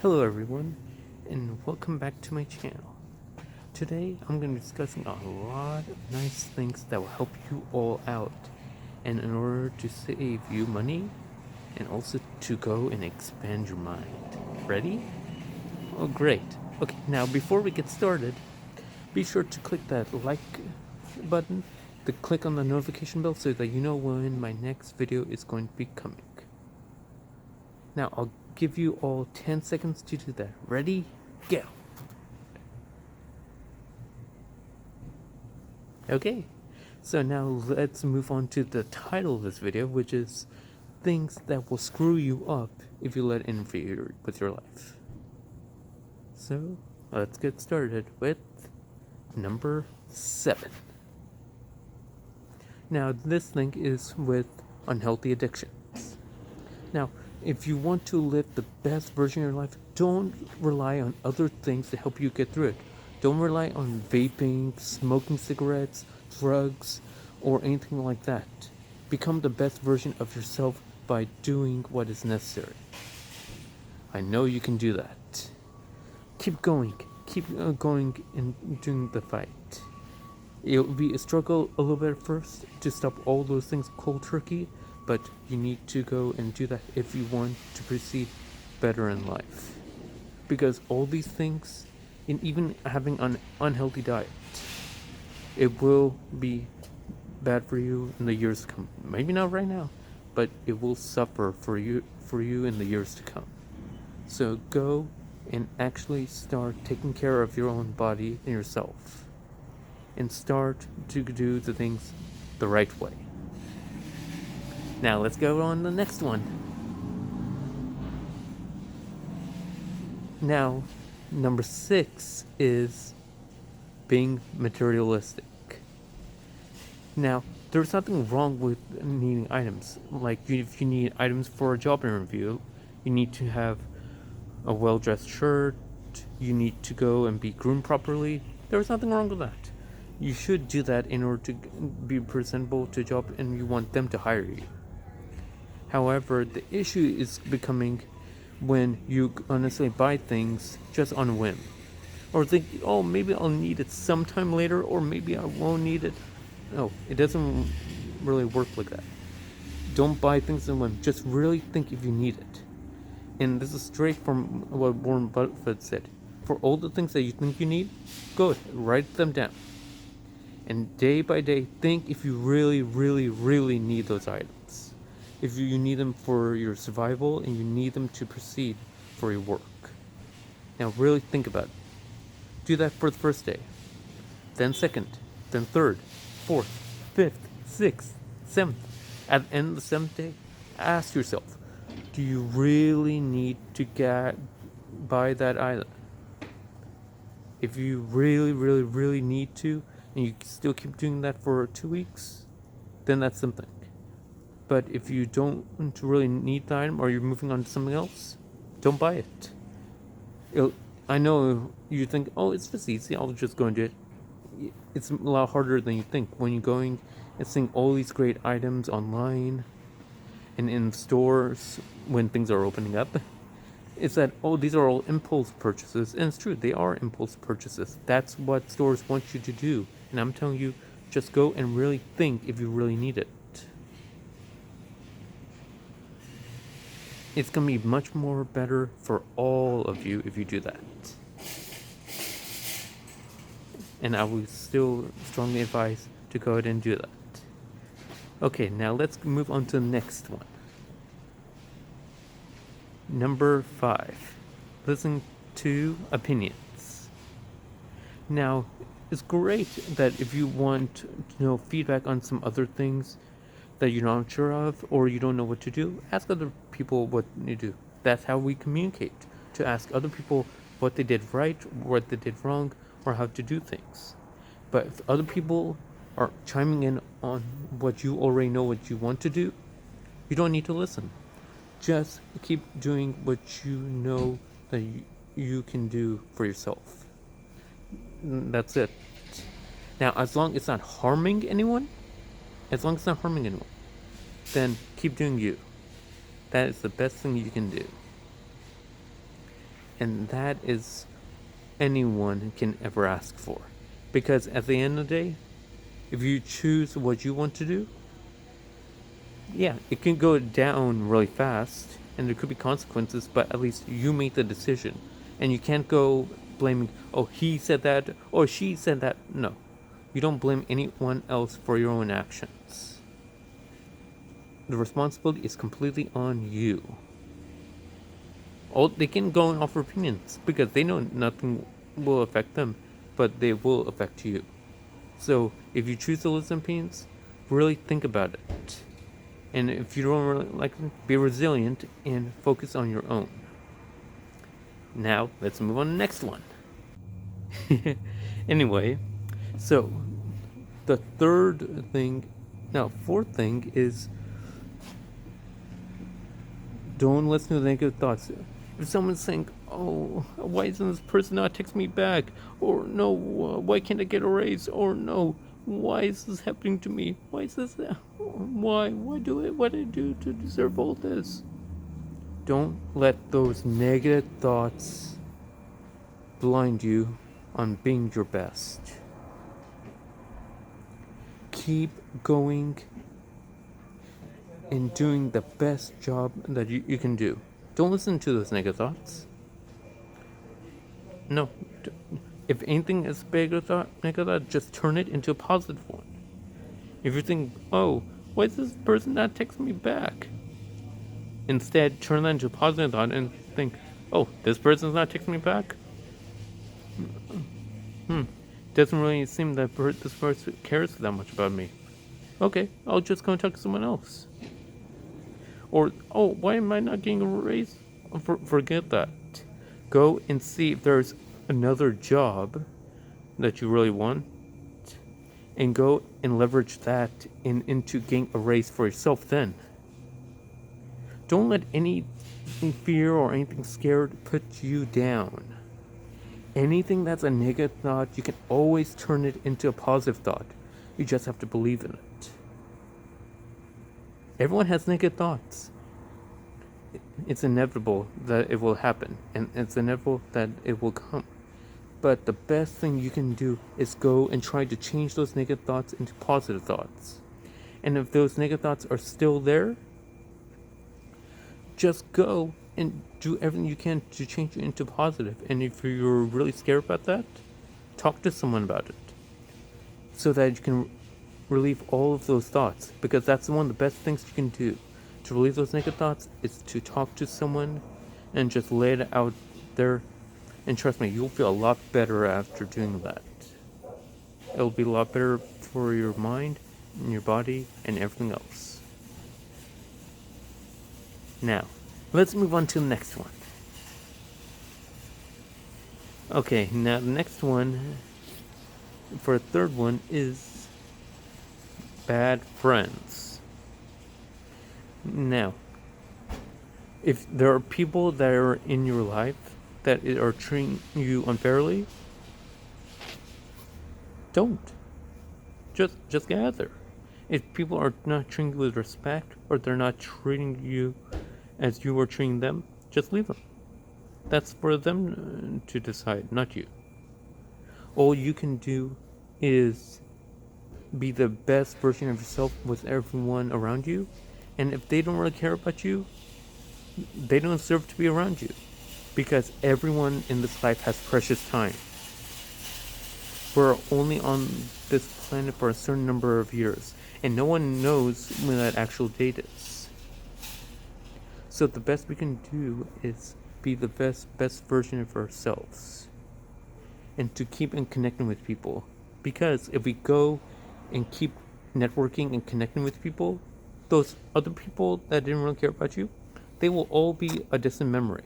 Hello everyone, and welcome back to my channel. Today I'm going to be discussing a lot of nice things that will help you all out, and in order to save you money, and also to go and expand your mind. Ready? Oh great. Okay, now before we get started, be sure to click that like button, to click on the notification bell so that you know when my next video is going to be coming. Now I'll give you all 10 seconds to do that. Ready? Go! Okay, so now let's move on to the title of this video, which is things that will screw you up if you let it interfere with your life. So let's get started with number 7. Now this thing is with unhealthy addictions. Now, if you want to live the best version of your life, don't rely on other things to help you get through it. Don't rely on vaping, smoking cigarettes, drugs, or anything like that. Become the best version of yourself by doing what is necessary. I know you can do that. Keep going. Keep going and doing the fight. It'll be a struggle a little bit at first to stop all those things cold turkey, but you need to go and do that if you want to proceed better in life. Because all these things, and even having an unhealthy diet, it will be bad for you in the years to come. Maybe not right now, but it will suffer for you in the years to come. So go and actually start taking care of your own body and yourself, and start to do the things the right way. Now let's go on to the next one. Now, number 6 is being materialistic. Now, there's nothing wrong with needing items. Like, if you need items for a job interview, you need to have a well-dressed shirt, you need to go and be groomed properly. There's nothing wrong with that. You should do that in order to be presentable to a job and you want them to hire you. However, the issue is becoming when you honestly buy things just on a whim, or think, oh, maybe I'll need it sometime later, or maybe I won't need it. No, it doesn't really work like that. Don't buy things on a whim. Just really think if you need it. And this is straight from what Warren Buffett said. For all the things that you think you need, go ahead, write them down. And day by day, think if you really, really, really need those items. If you need them for your survival and you need them to proceed for your work. Now really think about it. Do that for the first day, then second, then third, fourth, fifth, sixth, seventh. At the end of the 7th day, ask yourself, do you really need to buy that item? If you really, really, really need to, and you still keep doing that for 2 weeks, then that's something. But if you don't really need the item, or you're moving on to something else, don't buy it. I know you think, oh, it's just easy, I'll just go and do it. It's a lot harder than you think when you're going and seeing all these great items online and in stores when things are opening up. It's that, oh, these are all impulse purchases. And it's true, they are impulse purchases. That's what stores want you to do. And I'm telling you, just go and really think if you really need it. It's going to be much more better for all of you if you do that. And I would still strongly advise to go ahead and do that. Okay, now let's move on to the next one. Number 5. Listen to opinions. Now, it's great that if you want to know feedback on some other things that you're not sure of, or you don't know what to do, ask other people what you do. That's how we communicate, to ask other people what they did right, what they did wrong, or how to do things. But if other people are chiming in on what you already know what you want to do, you don't need to listen. Just keep doing what you know that you can do for yourself. That's it. Now, as long as it's not harming anyone, then keep doing you. That is the best thing you can do. And that is anyone can ever ask for. Because at the end of the day, if you choose what you want to do, yeah, it can go down really fast and there could be consequences, but at least you make the decision. And you can't go blaming, oh, he said that or she said that. No. You don't blame anyone else for your own actions. The responsibility is completely on you. They can go and offer opinions because they know nothing will affect them, but they will affect you. So if you choose to listen to opinions, really think about it. And if you don't really like them, be resilient and focus on your own. Now, let's move on to the next one. Anyway, so the fourth thing is don't listen to negative thoughts. If someone's saying, oh, why isn't this person not texting me back? Or no, why can't I get a raise? Or no, why is this happening to me? Why is this? Why what did I do to deserve all this? Don't let those negative thoughts blind you on being your best. Keep going and doing the best job that you can do. Don't listen to those negative thoughts. No. If anything is negative thought, just turn it into a positive one. If you think, oh, why is this person not texting me back? Instead, turn that into a positive thought and think, oh, this person's not texting me back? Doesn't really seem that this person cares that much about me. Okay, I'll just go and talk to someone else. Or, oh, why am I not getting a raise? Forget that. Go and see if there's another job that you really want, and go and leverage that into getting a raise for yourself then. Don't let any fear or anything scared put you down. Anything that's a negative thought, you can always turn it into a positive thought. You just have to believe in it. Everyone has negative thoughts. It's inevitable that it will happen, and it's inevitable that it will come. But the best thing you can do is go and try to change those negative thoughts into positive thoughts. And if those negative thoughts are still there, just go and do everything you can to change it into positive. And if you're really scared about that, talk to someone about it so that you can relieve all of those thoughts, because that's one of the best things you can do to relieve those negative thoughts is to talk to someone and just lay it out there. And trust me, you'll feel a lot better after doing that. It'll be a lot better for your mind and your body and everything else. Now, let's move on to the next one. Okay, now the next one, for a third one, is bad friends. Now, if there are people that are in your life that are treating you unfairly, don't. Just get out there. If people are not treating you with respect, or they're not treating you as you are treating them, just leave them. That's for them to decide, not you. All you can do is be the best version of yourself with everyone around you. And if they don't really care about you, they don't deserve to be around you. Because everyone in this life has precious time. We're only on this planet for a certain number of years, and no one knows when that actual date is. So the best we can do is be the best version of ourselves, and to keep in connecting with people. Because if we go and keep networking and connecting with people, those other people that didn't really care about you, they will all be a distant memory.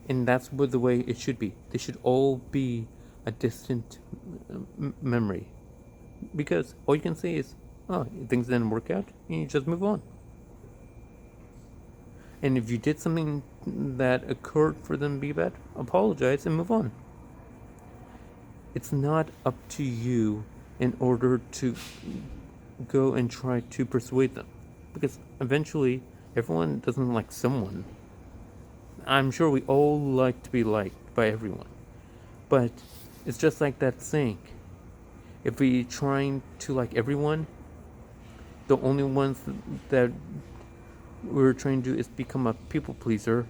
And that's the way it should be. They should all be a distant memory. Because all you can say is, oh, things didn't work out, and you just move on. And if you did something that occurred for them to be bad, apologize and move on. It's not up to you in order to go and try to persuade them. Because eventually, everyone doesn't like someone. I'm sure we all like to be liked by everyone. But it's just like that saying. If we trying to like everyone, the only ones that we're trying to do is become a people pleaser,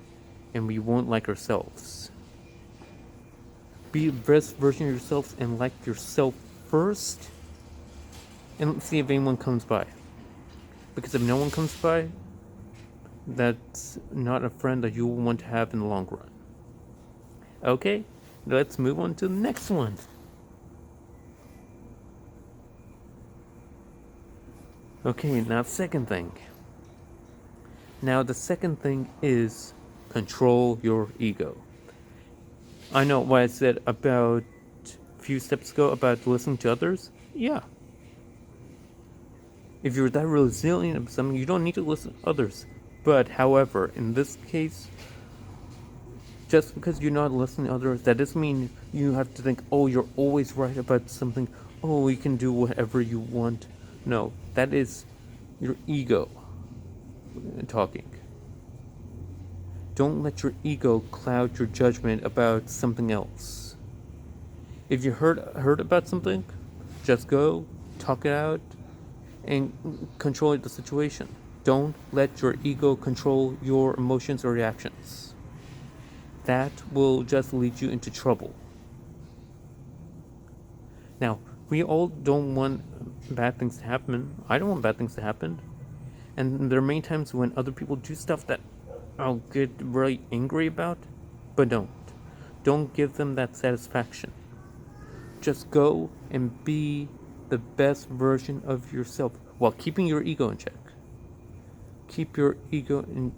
and we won't like ourselves. Be the best version of yourselves and like yourself first, and let's see if anyone comes by. Because if no one comes by, that's not a friend that you will want to have in the long run. Okay, let's move on to the next one. Okay, now second thing. Now the second thing is control your ego. I know what I said about a few steps ago about listening to others. Yeah. If you're that resilient of something, you don't need to listen to others. But however, in this case, just because you're not listening to others, that doesn't mean you have to think, oh, you're always right about something. Oh, you can do whatever you want. No, that is your ego talking. Don't let your ego cloud your judgment about something else. If you heard about something, just go, talk it out, and control the situation. Don't let your ego control your emotions or reactions. That will just lead you into trouble. Now, we all don't want bad things to happen. I don't want bad things to happen. And there are many times when other people do stuff that I'll get really angry about, but don't. Don't give them that satisfaction. Just go and be the best version of yourself while keeping your ego in check. Keep your ego in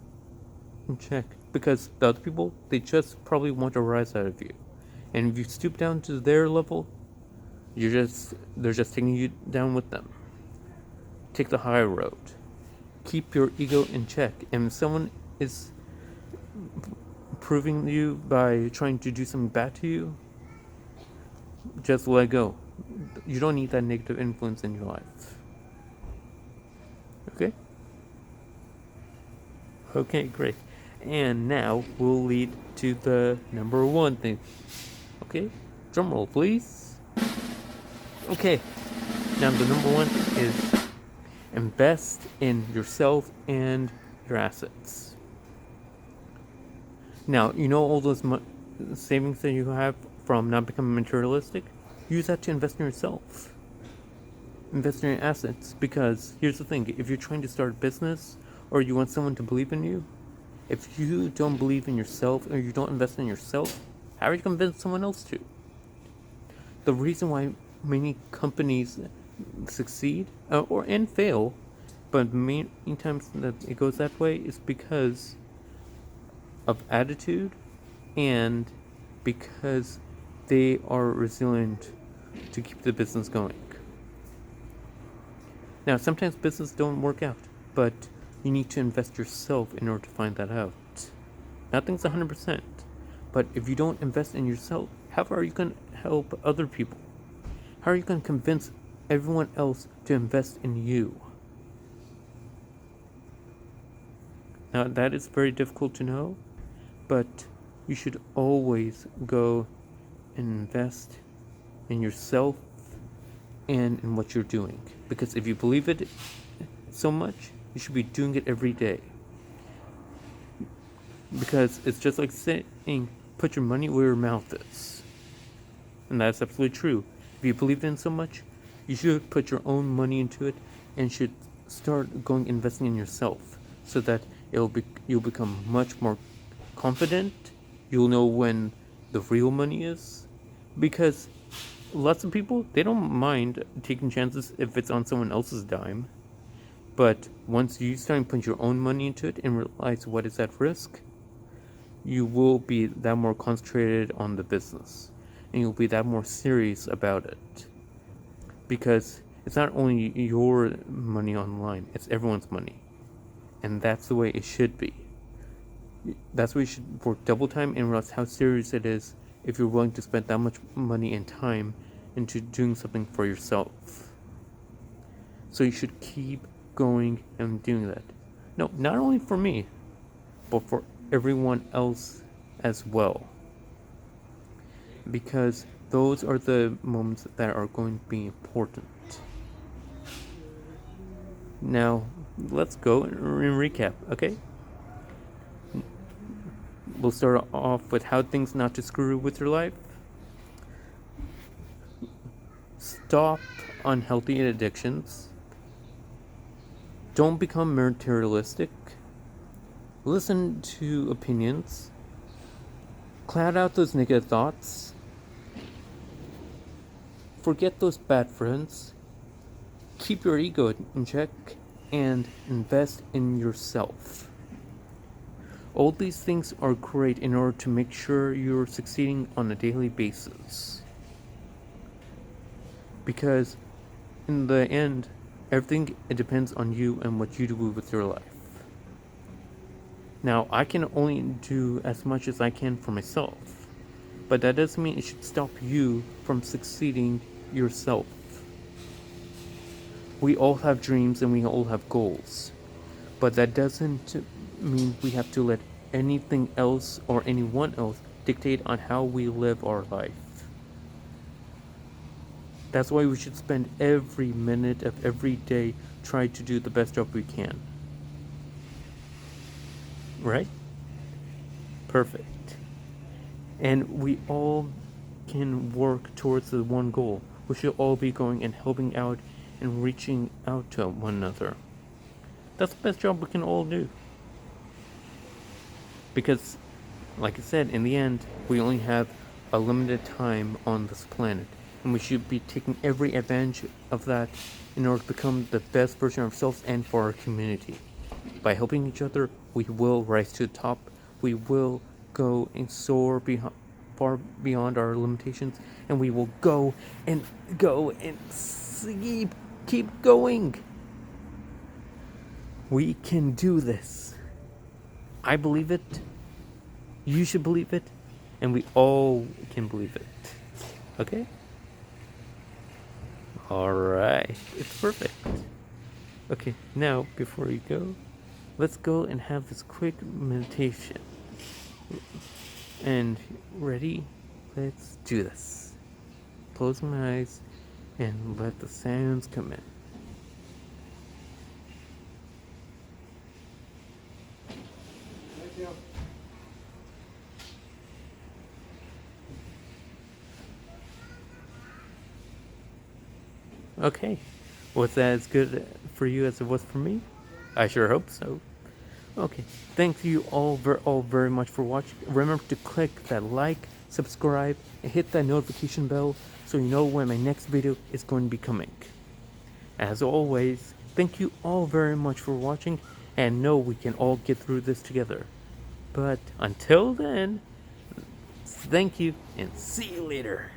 check, because the other people, they just probably want a rise out of you. And if you stoop down to their level, they're just taking you down with them. Take the high road. Keep your ego in check. And if someone is proving you by trying to do something bad to you, just let go. You don't need that negative influence in your life. Okay? Okay, great. And now we'll lead to the number one thing. Okay? Drum roll, please. Okay. Now the number one is invest in yourself and your assets. Now, you know all those savings that you have from not becoming materialistic? Use that to invest in yourself. Invest in your assets, because here's the thing. If you're trying to start a business or you want someone to believe in you, if you don't believe in yourself or you don't invest in yourself, how are you going to convince someone else to? The reason why many companies succeed and fail, but many times that it goes that way, is because of attitude and because they are resilient to keep the business going. Now, sometimes business don't work out, but you need to invest yourself in order to find that out. Nothing's 100%, but if you don't invest in yourself, how are you going to help other people? How are you going to convince everyone else to invest in you? Now, that is very difficult to know, but you should always go and invest in yourself and in what you're doing. Because if you believe it so much, you should be doing it every day. Because it's just like saying, put your money where your mouth is. And that's absolutely true. If you believe in it so much, you should put your own money into it and should start going investing in yourself, so that you'll become much more confident. You'll know when the real money is, because lots of people, they don't mind taking chances if it's on someone else's dime. But once you start putting your own money into it and realize what is at risk, you will be that more concentrated on the business, and you'll be that more serious about it, because it's not only your money on the line, it's everyone's money. And that's the way it should be. That's why you should work double time and realize how serious it is if you're willing to spend that much money and time into doing something for yourself. So you should keep going and doing that. No, not only for me, but for everyone else as well. Because those are the moments that are going to be important. Now, let's go and recap, okay? We'll start off with how things not to screw with your life. Stop unhealthy addictions. Don't become materialistic. Listen to opinions. Cloud out those negative thoughts. Forget those bad friends. Keep your ego in check and invest in yourself. All these things are great in order to make sure you're succeeding on a daily basis. Because in the end, everything it depends on you and what you do with your life. Now, I can only do as much as I can for myself, but that doesn't mean it should stop you from succeeding yourself. We all have dreams and we all have goals, but that doesn't mean we have to let anything else or anyone else dictate on how we live our life. That's why we should spend every minute of every day trying to do the best job we can. Right? Perfect. And we all can work towards the one goal. We should all be going and helping out and reaching out to one another. That's the best job we can all do. Because, like I said, in the end, we only have a limited time on this planet. And we should be taking every advantage of that in order to become the best version of ourselves and for our community. By helping each other, we will rise to the top. We will go and soar far beyond our limitations, and we will go and keep going. We can do this. I believe it. You should believe it, and we all can believe it. Okay? Alright, it's perfect. Okay, now before you go, let's go and have this quick meditation. And ready? Let's do this. Close my eyes and let the sounds come in. Okay, was that as good for you as it was for me? I sure hope so. Okay, thank you all very much for watching. Remember to click that like, subscribe, and hit that notification bell so you know when my next video is going to be coming. As always, thank you all very much for watching, and know we can all get through this together. But until then, thank you and see you later.